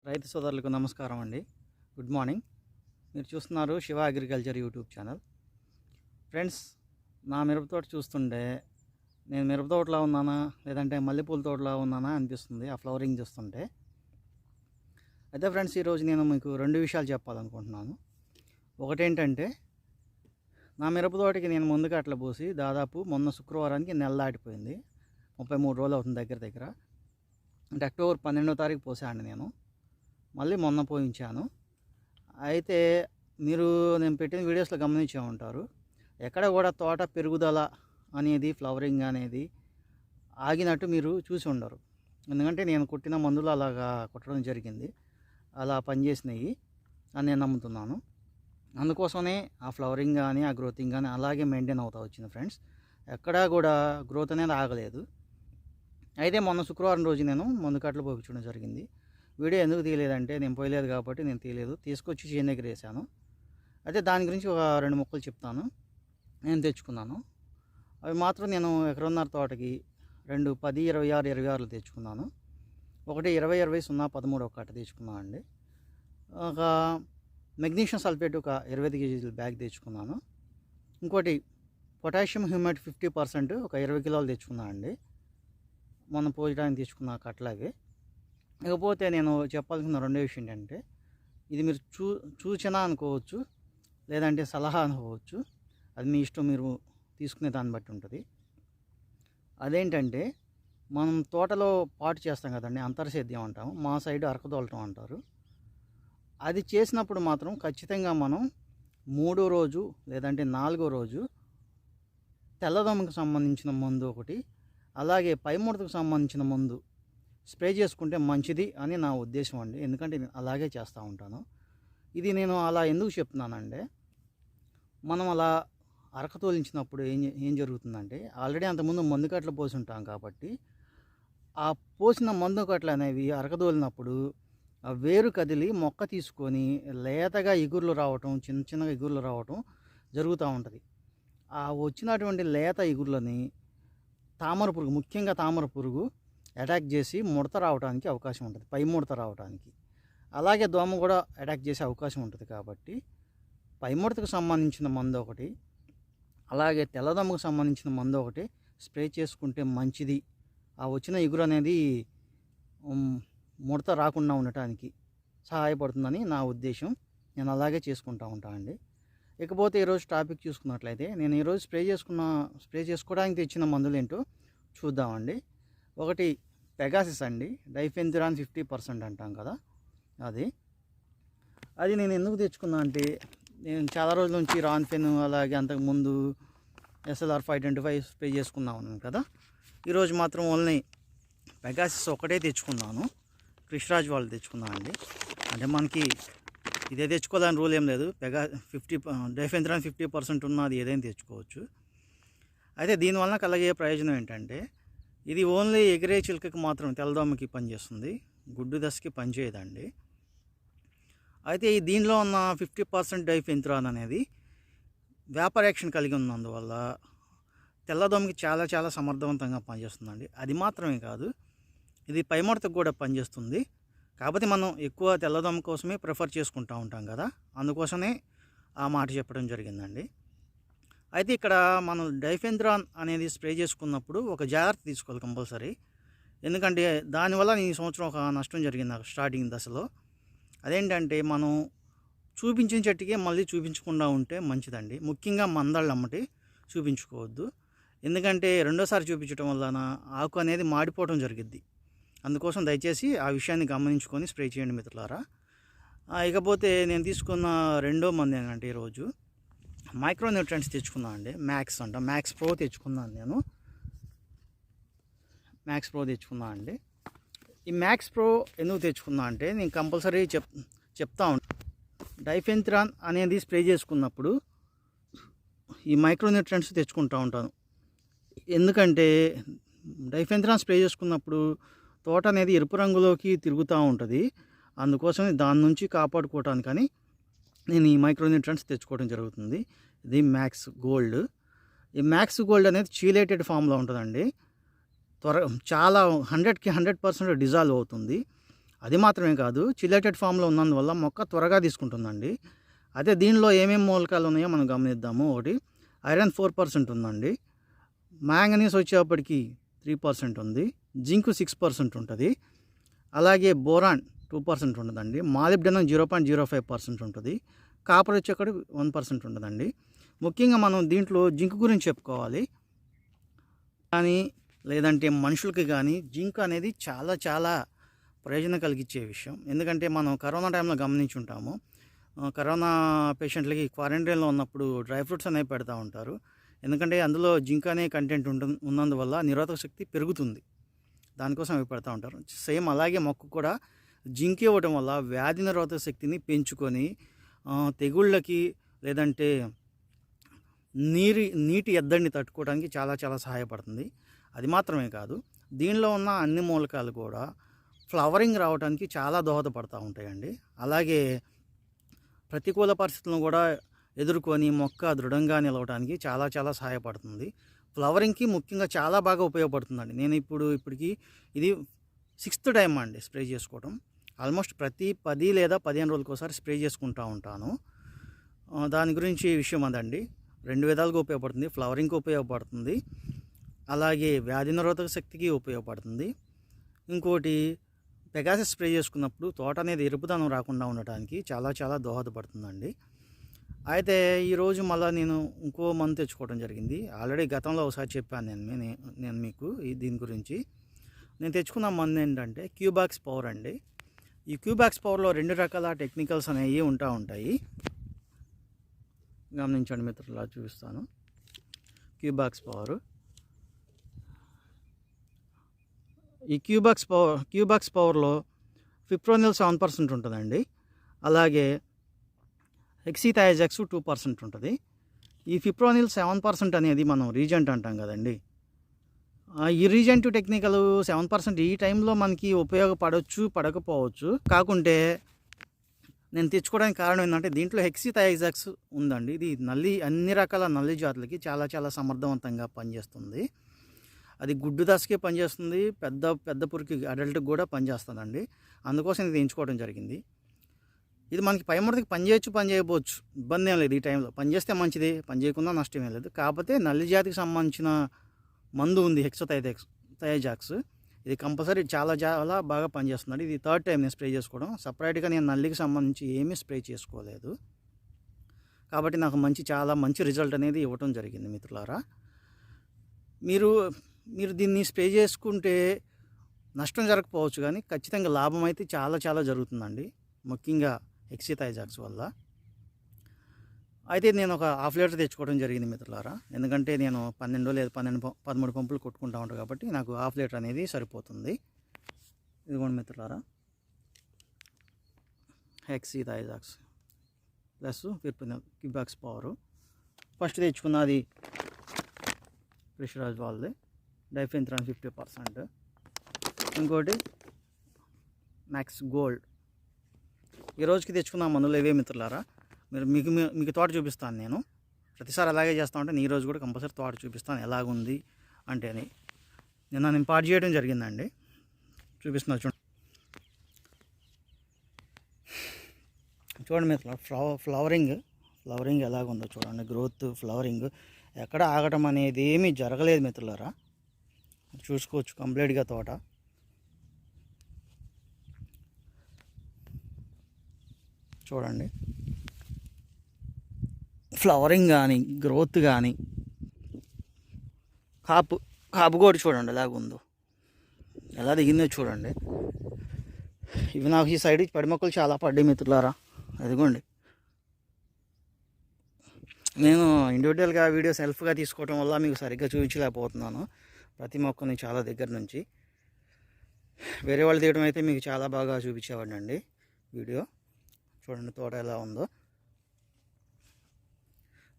రైతు సోదరులకు నమస్కారం అండి. Good morning. మీరు చూస్తున్నారు Shiva agriculture YouTube channel. Friends, నా మిరప తోట చూస్తుంటే నేను మిరప తోటలో ఉన్నానా లేదంటే మల్లెపూల తోటలో ఉన్నానా అనిపిస్తుంది ఆ ఫ్లవరింగ్ చూస్తుంటే. అయితే ఫ్రెండ్స్, ఈరోజు నేను మీకు రెండు విషయాలు చెప్పాలనుకుంటున్నాను. ఒకటేంటంటే, నా మిరప తోటకి నేను ముందుగా అట్లా పోసి దాదాపు మొన్న శుక్రవారానికి నెల దాటిపోయింది. 33 రోజులు అవుతుంది దగ్గర దగ్గర. అంటే అక్టోబర్ 12వ తారీఖు పోసాను నేను. మళ్ళీ మొన్న పోయించాను. అయితే మీరు నేను పెట్టిన వీడియోస్లో గమనించే ఉంటారు, ఎక్కడ కూడా తోట పెరుగుదల అనేది, ఫ్లవరింగ్ అనేది ఆగినట్టు మీరు చూసి ఉండరు. ఎందుకంటే నేను కొట్టిన మందులు అలాగా కొట్టడం జరిగింది, అలా పనిచేసినాయి అని నేను నమ్ముతున్నాను. అందుకోసమే ఆ ఫ్లవరింగ్ కానీ ఆ గ్రోతింగ్ కానీ అలాగే మెయింటైన్ అవుతూ వచ్చింది ఫ్రెండ్స్. ఎక్కడా కూడా గ్రోత్ అనేది ఆగలేదు. అయితే మొన్న శుక్రవారం రోజు నేను మందు కట్టలు పోయించడం జరిగింది. వీడియో ఎందుకు తీయలేదంటే, నేను పోయలేదు కాబట్టి నేను తీయలేదు, తీసుకొచ్చి చేను దగ్గర వేసాను. అయితే దాని గురించి ఒక 2 మొక్కలు చెప్తాను. నేను తెచ్చుకున్నాను అవి మాత్రం. నేను ఎకరన్నర తోటకి 2 10 26 26 తెచ్చుకున్నాను. ఒకటి 20 20 0 13 ఒక కట్ట తెచ్చుకున్నాను అండి. ఒక మెగ్నీషియం సల్ఫేట్ ఒక 25 కేజీల బ్యాగ్ తెచ్చుకున్నాను. ఇంకోటి పొటాషియం హ్యూమేట్ 50% ఒక 20 కిలోలు తెచ్చుకున్నాను అండి. మొన్న పోయడానికి తీసుకున్న కట్టలు అవి. ఇకపోతే నేను చెప్పాల్సిన రెండో విషయం ఏంటంటే, ఇది మీరు సూచన అనుకోవచ్చు, లేదంటే సలహా అనుకోవచ్చు, అది మీ ఇష్టం, మీరు తీసుకునే దాన్ని బట్టి ఉంటుంది. అదేంటంటే, మనం తోటలో పాటు చేస్తాం కదండి, అంతర్సేద్యం అంటాం, మా సైడ్ అరకదోలటం అంటారు. అది చేసినప్పుడు మాత్రం ఖచ్చితంగా మనం 3వ రోజు లేదంటే 4వ రోజు తెల్లదోమకు సంబంధించిన మందు ఒకటి, అలాగే పై ముడతకు సంబంధించిన మందు స్ప్రే చేసుకుంటే మంచిది అని నా ఉద్దేశం అండి. ఎందుకంటే నేను అలాగే చేస్తూ ఉంటాను. ఇది నేను అలా ఎందుకు చెప్తున్నానంటే, మనం అలా అరకతోలించినప్పుడు ఏం జరుగుతుందంటే, ఆల్రెడీ అంతకుముందు మందు కట్టలు పోసి ఉంటాం కాబట్టి, ఆ పోసిన మందు కట్టలు అనేవి అరకదోలినప్పుడు ఆ వేరు కదిలి మొక్క తీసుకొని లేతగా ఇగుర్లు రావటం, చిన్న చిన్నగా ఇగుర్లు రావటం జరుగుతూ ఉంటుంది. ఆ వచ్చినటువంటి లేత ఇగుర్లని తామర పురుగు, ముఖ్యంగా తామర పురుగు అటాక్ చేసి ముడత రావడానికి అవకాశం ఉంటుంది, పై ముడత రావడానికి. అలాగే దోమ కూడా అటాక్ చేసే అవకాశం ఉంటుంది. కాబట్టి పై ముడతకు సంబంధించిన మందు ఒకటి, అలాగే తెల్లదోమకు సంబంధించిన మందు ఒకటి స్ప్రే చేసుకుంటే మంచిది. ఆ వచ్చిన ఇగురు అనేది ముడత రాకుండా ఉండటానికి సహాయపడుతుందని నా ఉద్దేశం. నేను అలాగే చేసుకుంటూ ఉంటానండి. ఇకపోతే ఈరోజు టాపిక్ చూసుకున్నట్లయితే, నేను ఈరోజు స్ప్రే చేసుకోవడానికి తెచ్చిన మందులు ఏంటో చూద్దామండి. ఒకటి పెగాసిస్ అండి, డైఫెన్థ్రాన్ 50% అంటాం కదా, అది నేను ఎందుకు తెచ్చుకున్నా అంటే, నేను చాలా రోజుల నుంచి రాన్ఫెన్ అలాగే అంతకుముందు SLR 525 స్ప్రే చేసుకున్నాను కదా. ఈరోజు మాత్రం ఓన్లీ పెగాసిస్ ఒకటే తెచ్చుకున్నాను. కృష్ణరాజ్ వాళ్ళు తెచ్చుకున్నాను అండి. అంటే మనకి ఇదే తెచ్చుకోవాలని రూల్ ఏం లేదు. డైఫెన్థ్రాన్ 50% ఉన్నది ఏదైనా తెచ్చుకోవచ్చు. అయితే దీనివల్ల కలిగే ప్రయోజనం ఏంటంటే, ఇది ఓన్లీ ఎగిరే చిలుకకి మాత్రం, తెల్లదోమకి పనిచేస్తుంది, గుడ్డు దశకి పనిచేయదండి. అయితే దీనిలో ఉన్న 50% డైఫెన్థ్రాన్ అనేది వేపర్ యాక్షన్ కలిగి ఉన్నందువల్ల తెల్లదోమకి చాలా చాలా సమర్థవంతంగా పనిచేస్తుందండి. అది మాత్రమే కాదు, ఇది పైముడతకు కూడా పనిచేస్తుంది. కాకపోతే మనం ఎక్కువ తెల్లదోమ కోసమే ప్రిఫర్ చేసుకుంటూ ఉంటాం కదా, అందుకోసమే ఆ మాట చెప్పడం జరిగిందండి. అయితే ఇక్కడ మనం డైఫెన్థ్రాన్ అనేది స్ప్రే చేసుకున్నప్పుడు ఒక జాగ్రత్త తీసుకోవాలి కంపల్సరీ. ఎందుకంటే దానివల్ల ఈ సంవత్సరం ఒక నష్టం జరిగింది నాకు స్టార్టింగ్ దశలో. అదేంటంటే, మనం చూపించిన చెట్టుకే మళ్ళీ చూపించకుండా ఉంటే మంచిదండి. ముఖ్యంగా మందాళ్ళు అమ్మటి చూపించుకోవద్దు. ఎందుకంటే రెండోసారి చూపించడం వలన ఆకు అనేది మాడిపోవడం జరిగిద్ది. అందుకోసం దయచేసి ఆ విషయాన్ని గమనించుకొని స్ప్రే చేయండి మిత్రులారా. ఇకపోతే నేను తీసుకున్న రెండో మంది ఏంటంటే, ఈరోజు మైక్రో న్యూట్రియంట్స్ తెచ్చుకున్నాను అండి. మ్యాక్స్ ప్రో తెచ్చుకున్నాను నేను. మ్యాక్స్ ప్రో తెచ్చుకున్నాను అండి. ఈ మ్యాక్స్ ప్రో ఎందుకు తెచ్చుకున్నా అంటే, నేను కంపల్సరీ చెప్తా ఉంటాను, డైఫెన్థ్రాన్ అనేది స్ప్రే చేసుకున్నప్పుడు ఈ మైక్రో న్యూట్రియంట్స్ తెచ్చుకుంటూ ఉంటాను. ఎందుకంటే డైఫెన్థ్రాన్ స్ప్రే చేసుకున్నప్పుడు తోట అనేది ఎరుపు రంగులోకి తిరుగుతూ ఉంటుంది. అందుకోసం దాని నుంచి కాపాడుకోవటానికని నేను ఈ మైక్రో న్యూట్రియంట్స్ తెచ్చుకోవడం జరుగుతుంది. ఇది మ్యాక్స్ గోల్డ్. ఈ మ్యాక్స్ గోల్డ్ అనేది చీలేటెడ్ ఫామ్లో ఉంటుందండి. చాలా 100% డిజాల్వ్ అవుతుంది. అది మాత్రమే కాదు, చిల్లెటెడ్ ఫామ్లో ఉన్నందువల్ల మొక్క త్వరగా తీసుకుంటుందండి. అదే దీనిలో ఏమేమి మూలకాలు ఉన్నాయో మనం గమనిద్దాము. ఒకటి ఐరన్ 4% ఉందండి, మ్యాంగనీస్ వచ్చేప్పటికి 3% ఉంది, జింక్ 6% ఉంటుంది, అలాగే బోరాన్ 2% ఉంటుందండి, మాలిబ్డెనం 0.05% ఉంటుంది, కాపర్ వచ్చేక్కడ 1% ఉంటుందండి. ముఖ్యంగా మనం దీంట్లో జింక్ గురించి చెప్పుకోవాలి. కానీ లేదంటే మనుషులకి కానీ జింక్ అనేది చాలా చాలా ప్రయోజనం కలిగించే విషయం. ఎందుకంటే మనం కరోనా టైంలో గమనించి ఉంటాము, కరోనా పేషెంట్లకి క్వారంటైన్లో ఉన్నప్పుడు డ్రై ఫ్రూట్స్ అనేవి పెడతా ఉంటారు. ఎందుకంటే అందులో జింక్ అనే కంటెంట్ ఉన్నందువల్ల నిరోధక శక్తి పెరుగుతుంది, దానికోసం అవి పెడతా ఉంటారు. సేమ్ అలాగే మొక్క కూడా జింక్ ఇవ్వడం వల్ల వ్యాధి నిరోధక శక్తిని పెంచుకొని తెగుళ్ళకి లేదంటే నీటి ఎద్దడిని తట్టుకోవడానికి చాలా చాలా సహాయపడుతుంది. అది మాత్రమే కాదు, దీనిలో ఉన్న అన్ని మూలకాలు కూడా ఫ్లవరింగ్ రావడానికి చాలా దోహదపడుతూ ఉంటాయండి. అలాగే ప్రతికూల పరిస్థితులను కూడా ఎదుర్కొని మొక్క దృఢంగా నిలవడానికి చాలా చాలా సహాయపడుతుంది. ఫ్లవరింగ్కి ముఖ్యంగా చాలా బాగా ఉపయోగపడుతుందండి. నేను ఇప్పటికి ఇది 6th టైం అండి స్ప్రే చేసుకోవడం. ఆల్మోస్ట్ ప్రతి 10 లేదా 15 రోజులకు ఒకసారి స్ప్రే చేసుకుంటూ ఉంటాను. దాని గురించి విషయం అదండి. 2 విధాలుగా ఉపయోగపడుతుంది. ఫ్లవరింగ్కి ఉపయోగపడుతుంది, అలాగే వ్యాధి నిరోధక శక్తికి ఉపయోగపడుతుంది. ఇంకోటి పెగాసిస్ స్ప్రే చేసుకున్నప్పుడు తోట అనేది ఎరుపుదనం రాకుండా ఉండటానికి చాలా చాలా దోహదపడుతుందండి. అయితే ఈరోజు మళ్ళీ నేను ఇంకో మందు తెచ్చుకోవడం జరిగింది. ఆల్రెడీ గతంలో ఒకసారి చెప్పాను నేను మీకు దీని గురించి. నేను తెచ్చుకున్న మందు ఏంటంటే క్యూబాక్స్ పవర్ అండి. ఈ క్యూబాక్స్ పవర్లో 2 రకాల టెక్నికల్స్ అనేవి ఉంటాయి. గమనించండి మిత్రులా, చూపిస్తాను. క్యూబాక్స్ పవర్, ఈ క్యూబాక్స్ పవర్లో ఫిప్రోనిల్ 7% ఉంటుందండి, అలాగే హెక్సీథయాజాక్స్ 2% ఉంటుంది. ఈ ఫిప్రోనిల్ 7% అనేది మనం రీజెంట్ అంటాం కదండి. ఈ రీజెంట్ టెక్నికల్ 7% ఈ టైంలో మనకి ఉపయోగపడవచ్చు, పడకపోవచ్చు. కాకుంటే నేను తెచ్చుకోవడానికి కారణం ఏంటంటే దీంట్లో హెక్సీథయాజాక్స్ ఉందండి. ఇది అన్ని రకాల నల్లి జాతులకి చాలా చాలా సమర్థవంతంగా పనిచేస్తుంది. అది గుడ్డు దశకే పనిచేస్తుంది, పెద్ద పురికి అడల్ట్కి కూడా పనిచేస్తుందండి. అందుకోసం ఇది ఎంచుకోవడం జరిగింది. ఇది మనకి పై ముడతకి పనిచేయచ్చు, పని చేయకపోవచ్చు, ఇబ్బంది ఏం లేదు. ఈ టైంలో పనిచేస్తే మంచిది, పని చేయకుండా నష్టం ఏం లేదు. కాకపోతే నల్లి జాతికి సంబంధించిన మందు ఉంది హెక్సోథయాజాక్స్. ఇది కంపల్సరీ చాలా చాలా బాగా పనిచేస్తుందండి. ఇది 3rd టైం నేను స్ప్రే చేసుకోవడం. సపరేట్గా నేను నల్లికి సంబంధించి ఏమీ స్ప్రే చేసుకోలేదు, కాబట్టి నాకు చాలా మంచి రిజల్ట్ అనేది ఇవ్వటం జరిగింది మిత్రులారా. మీరు దీన్ని స్ప్రే చేసుకుంటే నష్టం జరగకపోవచ్చు, కానీ ఖచ్చితంగా లాభం అయితే చాలా చాలా జరుగుతుందండి, ముఖ్యంగా హెక్సీథయాజాక్స్ వల్ల. అయితే నేను ఒక 1/2 లీటర్ తెచ్చుకోవడం జరిగింది మిత్రులారా. ఎందుకంటే నేను 12 లేదా 13 పంపులు కొట్టుకుంటూ ఉంటాను కాబట్టి నాకు 1/2 లీటర్ అనేది సరిపోతుంది. ఇదిగోండి మిత్రులారా, హెక్సీథయాజాక్స్ ప్లస్ క్యూబాక్స్ పవరు. ఫస్ట్ తెచ్చుకున్నది ప్రెషరైజ్ వాళ్ళది డైఫెన్థ్రాన్ 50%. ఇంకోటి మ్యాక్స్ గోల్డ్. ఈ రోజుకి తెచ్చుకున్న మందులు ఇవే మిత్రులారా. మీకు తోట చూపిస్తాను. నేను ప్రతిసారి అలాగే చేస్తా ఉంటే ఈ రోజు కూడా కంపల్సరీ తోట చూపిస్తాను ఎలాగుంది అంటే అని. నేను పాటు చేయడం జరిగిందండి, చూపిస్తున్నా చూడండి మిత్రులారా. ఫ్లవరింగ్ ఎలాగుందో చూడండి. గ్రోత్, ఫ్లవరింగ్ ఎక్కడ ఆగటం అనేది ఏమీ జరగలేదు మిత్రులారా. చూసుకోవచ్చు కంప్లీట్గా తోట. చూడండి ఫ్లవరింగ్ కానీ గ్రోత్ కానీ కాపు కూడా చూడండి ఎలాగుందో, ఎలా దిగిందో చూడండి. ఇవి నాకు ఈ సైడ్ పడి మొక్కలు చాలా పడ్డాయి మిత్రులారా. అదిగోండి, నేను ఇండివిజువల్గా వీడియో సెల్ఫ్గా తీసుకోవడం వల్ల మీకు సరిగ్గా చూపించలేకపోతున్నాను ప్రతి మొక్కని చాలా దగ్గర నుంచి. వేరే వాళ్ళు తీయడం అయితే మీకు చాలా బాగా చూపించేవాడిని అండి వీడియో. చూడండి తోట ఎలా ఉందో.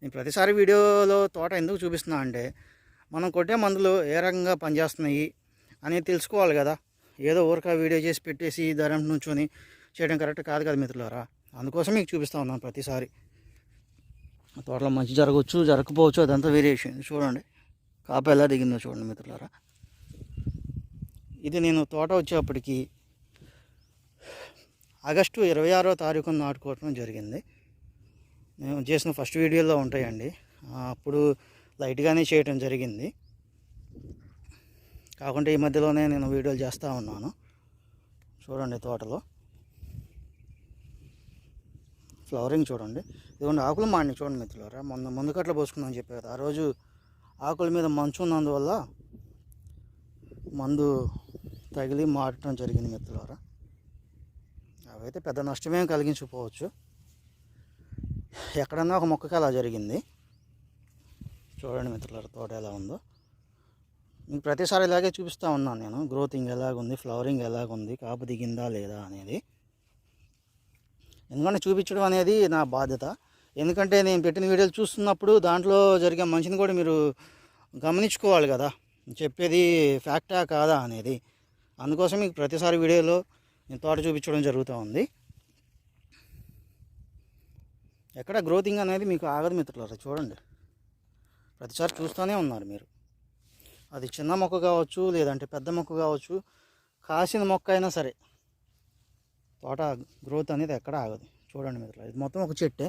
నేను ప్రతిసారి వీడియోలో తోట ఎందుకు చూపిస్తున్నా అంటే మనం కొట్టే మందులు ఏ రకంగా పనిచేస్తున్నాయి అనేది తెలుసుకోవాలి కదా. ఏదో ఊరిక వీడియో చేసి పెట్టేసి ధరం నుంచొని చేయడం కరెక్ట్ కాదు కదా మిత్రులారా. అందుకోసం మీకు చూపిస్తూ ఉన్నాను ప్రతిసారి. తోటలో మంచి జరగవచ్చు, జరగకపోవచ్చు, అదంతా వేరియేషన్. చూడండి కాపు ఎలా దిగిందో చూడండి మిత్రులారా. ఇది నేను తోట వచ్చేప్పటికి ఆగస్టు 26వ తారీఖున నాటుకోవటం జరిగింది. మేము చేసిన ఫస్ట్ వీడియోలో ఉంటాయండి. అప్పుడు లైట్గానే చేయటం జరిగింది. కాకుంటే ఈ మధ్యలోనే నేను వీడియోలు చేస్తూ ఉన్నాను. చూడండి తోటలో ఫ్లవరింగ్ చూడండి. ఇదిగోండి ఆకులు మాడిని చూడండి మిత్రులారా. ముందు కట్ల పోసుకుందాం అని చెప్పారు కదా, ఆ రోజు ఆకుల మీద మంచు ఉన్నందువల్ల మందు తగిలి మాడటం జరిగింది మిత్రులారా. అవైతే పెద్ద నష్టమేం కలిగించకపోవచ్చు. ఎక్కడన్నా ఒక మొక్కకి అలా జరిగింది. చూడండి మిత్రులారా తోట ఎలా ఉందో. మీకు ప్రతిసారి ఇలాగే చూపిస్తూ ఉన్నాను నేను, గ్రోతింగ్ ఎలాగుంది, ఫ్లవరింగ్ ఎలాగుంది, కాపు దిగిందా లేదా అనేది. ఎందుకంటే చూపించడం అనేది నా బాధ్యత. ఎందుకంటే నేను పెట్టిన వీడియోలు చూస్తున్నప్పుడు దాంట్లో జరిగే మంచిని కూడా మీరు గమనించుకోవాలి కదా, చెప్పేది ఫ్యాక్టా కాదా అనేది. అందుకోసం మీకు ప్రతిసారి వీడియోలో నేను తోట చూపించడం జరుగుతూ ఉంది. ఎక్కడ గ్రోతింగ్ అనేది మీకు ఆగదు మిత్రులారా. చూడండి ప్రతిసారి చూస్తూనే ఉన్నారు మీరు. అది చిన్న మొక్క కావచ్చు, లేదంటే పెద్ద మొక్క కావచ్చు, కాసిన మొక్క అయినా సరే తోట గ్రోత్ అనేది ఎక్కడ ఆగదు. చూడండి మిత్రులారా, ఇది మొత్తం ఒక చెట్టే.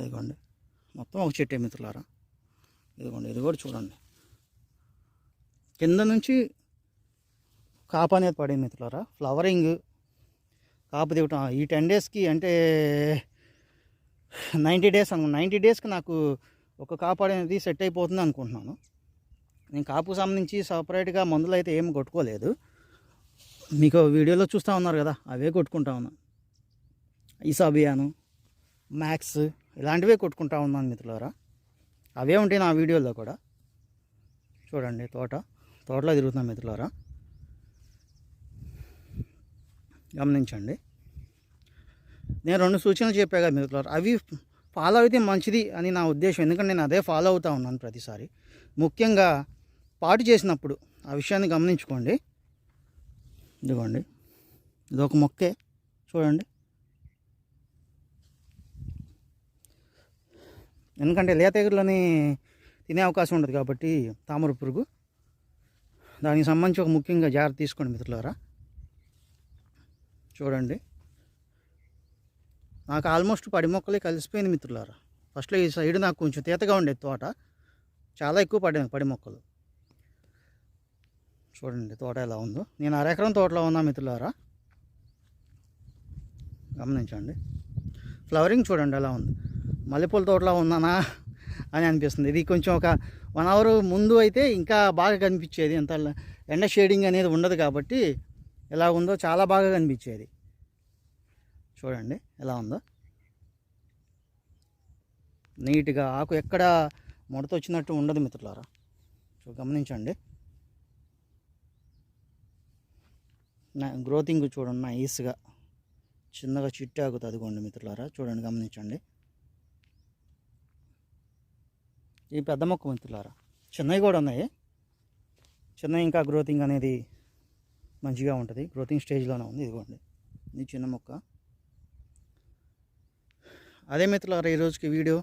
ఇదిగోండి మొత్తం ఒక చెట్టే మిత్రులారా. ఇదిగోండి ఇది కూడా చూడండి, కింద నుంచి కాపు అనేది పడింది మిత్రులారా. ఫ్లవరింగ్, కాపు దిగటం ఈ 10 డేస్కి అంటే 90 డేస్ 90 డేస్కి నాకు ఒక కాపు అనేది సెట్ అయిపోతుంది అనుకుంటున్నాను. నేను కాపుకు సంబంధించి సపరేట్గా మందులు అయితే ఏం కొట్టుకోలేదు. మీకు వీడియోలో చూస్తూ ఉన్నారు కదా, అవే కొట్టుకుంటా ఉన్నాను. ఇసాబియాను, మ్యాక్స్ ఇలాంటివే కొట్టుకుంటా ఉన్నాను మిత్రులారా. అవే ఉంటాయి నా వీడియోలో కూడా. చూడండి తోటలో తిరుగుతున్నాను మిత్రులారా, గమనించండి. నేను 2 సూచనలు చెప్పాగా మిత్రులారా, అవి ఫాలో అయితే మంచిది అని నా ఉద్దేశం. ఎందుకంటే నేను అదే ఫాలో అవుతూ ఉన్నాను ప్రతిసారి. ముఖ్యంగా పాటు చేసినప్పుడు ఆ విషయాన్ని గమనించుకోండి. ఇదిగోండి ఇదొక మొక్కే చూడండి. ఎందుకంటే లేతెగులని తినే అవకాశం ఉండదు కాబట్టి తామర పురుగు, దానికి సంబంధించి ఒక ముఖ్యంగా జాగ్రత్త తీసుకోండి మిత్రులారా. చూడండి నాకు ఆల్మోస్ట్ 10 మొక్కలే కలిసిపోయింది మిత్రులారా. ఫస్ట్లో ఈ సైడ్ నాకు కొంచెం తేతగా ఉండేది తోట, చాలా ఎక్కువ పడింది 10 మొక్కలు. చూడండి తోట ఎలా ఉందో. నేను 1/2 ఎకరం తోటలో ఉన్నా మిత్రులారా, గమనించండి. ఫ్లవరింగ్ చూడండి ఎలా ఉంది. మల్లెపూల తోటలో ఉన్నానా అని అనిపిస్తుంది. ఇది కొంచెం ఒక 1 అవర్ ముందు అయితే ఇంకా బాగా కనిపించేది. అంత ఎండ షేడింగ్ అనేది ఉండదు కాబట్టి ఎలా ఉందో చాలా బాగా కనిపించేది. చూడండి ఎలా ఉందో నీట్గా. ఆకు ఎక్కడ ముడత వచ్చినట్టు ఉండదు మిత్రులారా. గమనించండి. గ్రోతింగ్ చూడండి నైస్గా చిన్నగా చిట్టు ఆకుతుంది. అదిగోండి మిత్రులారా చూడండి, గమనించండి. ఈ పెద్ద మొక్క మిత్రులారా, చిన్నవి కూడా ఉన్నాయి. చిన్నవి ఇంకా గ్రోతింగ్ అనేది మంచిగా ఉంటుంది, గ్రోతింగ్ స్టేజ్లోనే ఉంది. ఇదిగోండి ఇది చిన్న మొక్క. అదే మిత్రులారా ఈరోజుకి వీడియో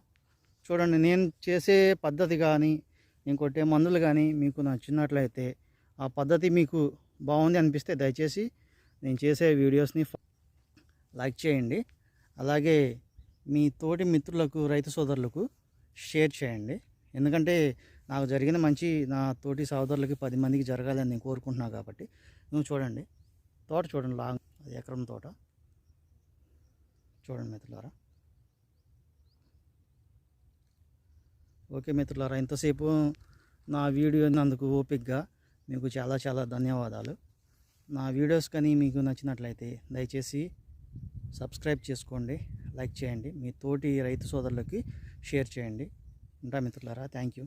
చూడండి. నేను చేసే పద్ధతి కానీ నేను కొట్టే మందులు కానీ మీకు నచ్చినట్లయితే, ఆ పద్ధతి మీకు బాగుంది అనిపిస్తే దయచేసి నేను చేసే వీడియోస్ని లైక్ చేయండి. అలాగే మీ తోటి మిత్రులకు, రైతు సోదరులకు షేర్ చేయండి. ఎందుకంటే నాకు జరిగిన మంచి నా తోటి సోదరులకి 10 మందికి జరగాలని నేను కోరుకుంటున్నాను కాబట్టి. నువ్వు చూడండి తోట చూడండి, లాంగ్ 10 ఎకరం తోట చూడండి మిత్రులారా. ఓకే మిత్రులారా, ఇంతసేపు నా వీడియో నందుకు ఓపికగా మీకు చాలా చాలా ధన్యవాదాలు. నా వీడియోస్ కానీ మీకు నచ్చినట్లయితే దయచేసి సబ్స్క్రైబ్ చేసుకోండి, లైక్ చేయండి, మీ తోటి రైతు సోదరులకి షేర్ చేయండి. ఉంటా మిత్రులారా, థ్యాంక్ యూ.